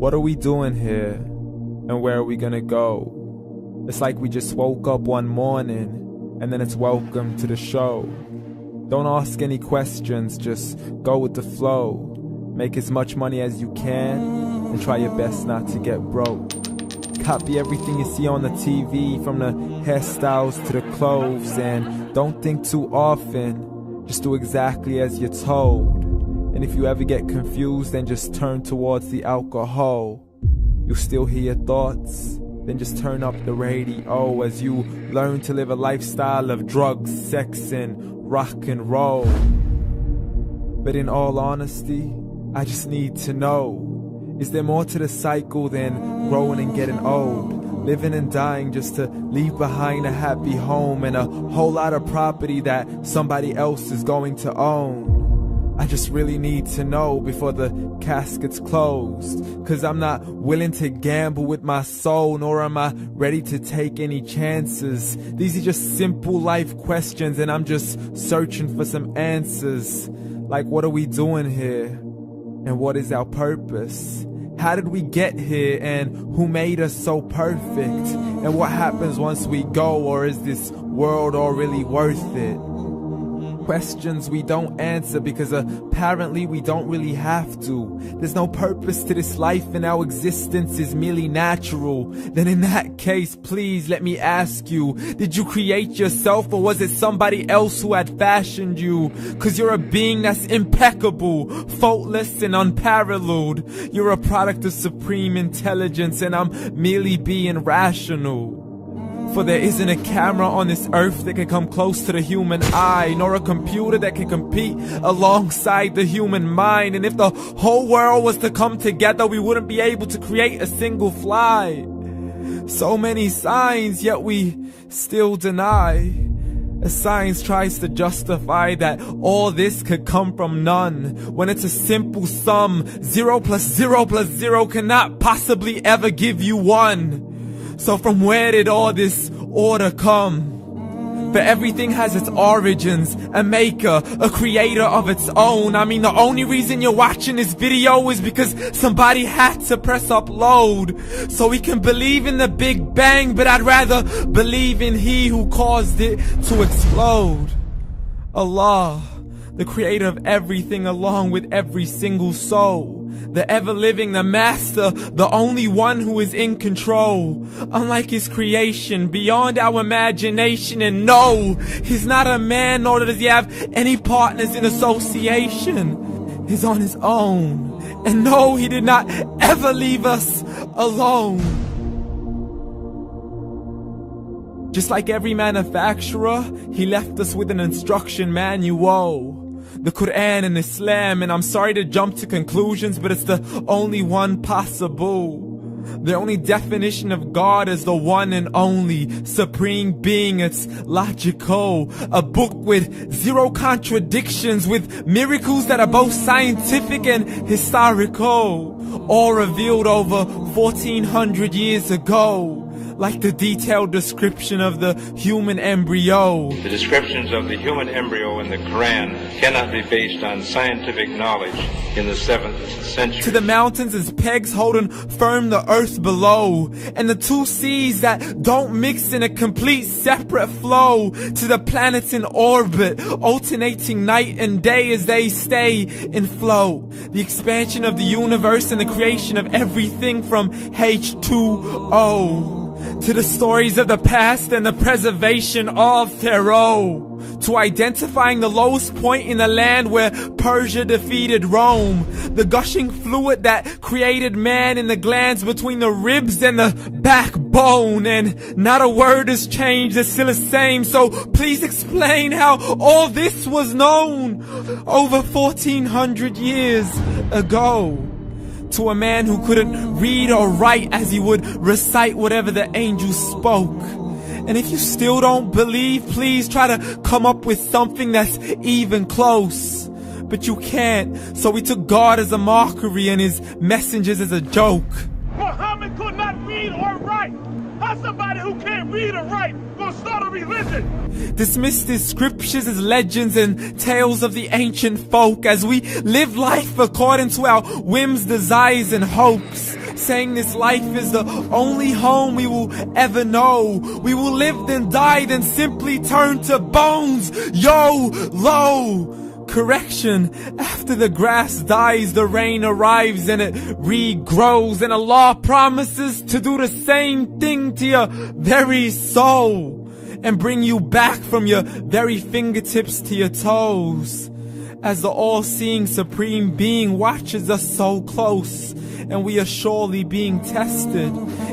What are we doing here? And where are we gonna go? It's like we just woke up one morning and then it's welcome to the show. Don't ask any questions, just go with the flow. Make as much money as you can and try your best not to get broke. Copy everything you see on the TV, from the hairstyles to the clothes, and don't think too often, just do exactly as you're told. And if you ever get confused, then just turn towards the alcohol. You'll still hear your thoughts, then just turn up the radio as you learn to live a lifestyle of drugs, sex, and rock and roll. But in all honesty, I just need to know, is there more to the cycle than growing and getting old? Living and dying just to leave behind a happy home and a whole lot of property that somebody else is going to own. I just really need to know before the casket's closed, 'cause I'm not willing to gamble with my soul, nor am I ready to take any chances. These are just simple life questions and I'm just searching for some answers. Like, what are we doing here? And what is our purpose? How did we get here, and who made us so perfect? And what happens once we go, or is this world all really worth it? Questions we don't answer because apparently we don't really have to. There's no purpose to this life and our existence is merely natural. Then in that case, please let me ask you, did you create yourself, or was it somebody else who had fashioned you? 'Cause you're a being that's impeccable, faultless and unparalleled. You're a product of supreme intelligence and I'm merely being rational. For there isn't a camera on this earth that can come close to the human eye, nor a computer that can compete alongside the human mind. And if the whole world was to come together, we wouldn't be able to create a single fly. So many signs, yet we still deny. As science tries to justify that all this could come from none, when it's a simple sum. 0 plus 0 plus 0 cannot possibly ever give you 1. So from where did all this order come? For everything has its origins, a maker, a creator of its own. I mean, the only reason you're watching this video is because somebody had to press upload. So we can believe in the Big Bang, but I'd rather believe in He who caused it to explode. Allah, the creator of everything along with every single soul. The ever-living, the master, the only one who is in control. Unlike his creation, beyond our imagination. And no, he's not a man, nor does he have any partners in association. He's on his own. And no, he did not ever leave us alone. Just like every manufacturer, he left us with an instruction manual. The Quran and Islam, and I'm sorry to jump to conclusions, but it's the only one possible. The only definition of God is the one and only supreme being. It's logical, a book with 0 contradictions, with miracles that are both scientific and historical, all revealed over 1400 years ago. Like the detailed description of the human embryo. The descriptions of the human embryo in the Quran cannot be based on scientific knowledge in the 7th century. To the mountains as pegs holding firm the earth below, and the 2 seas that don't mix in a complete separate flow. To the planets in orbit, alternating night and day as they stay in flow. The expansion of the universe and the creation of everything from H2O. To the stories of the past and the preservation of Pharaoh. To identifying the lowest point in the land where Persia defeated Rome. The gushing fluid that created man in the glands between the ribs and the backbone. And not a word has changed, it's still the same. So please explain how all this was known over 1400 years ago. To a man who couldn't read or write as he would recite whatever the angels spoke. And if you still don't believe, please try to come up with something that's even close. But you can't, so we took God as a mockery and his messengers as a joke. Muhammad could not read or write. How's somebody who can't read or write gonna start a religion? Dismissed his scriptures as legends and tales of the ancient folk as we live life according to our whims, desires, and hopes. saying this life is the only home we will ever know. We will live then die then simply turn to bones. YOLO! Correction, after the grass dies, the rain arrives and it regrows, and Allah promises to do the same thing to your very soul and bring you back from your very fingertips to your toes, as the all-seeing supreme being watches us so close, and we are surely being tested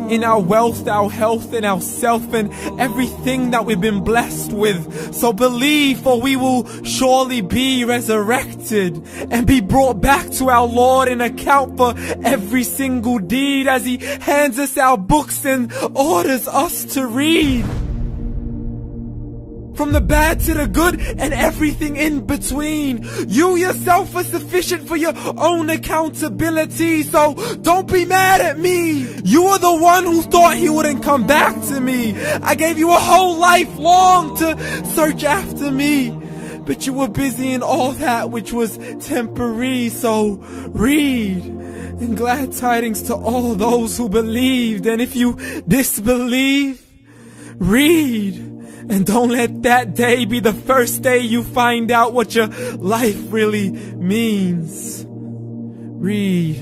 in our wealth, our health, and our self, and everything that we've been blessed with. So believe, for we will surely be resurrected and be brought back to our Lord and account for every single deed, as He hands us our books and orders us to read. From the bad to the good and everything in between. You yourself are sufficient for your own accountability, so don't be mad at me. You are the one who thought He wouldn't come back to me. I gave you a whole life long to search after me, but you were busy in all that which was temporary. So read, and glad tidings to all those who believed. And if you disbelieve, read. And don't let that day be the first day you find out what your life really means. Read.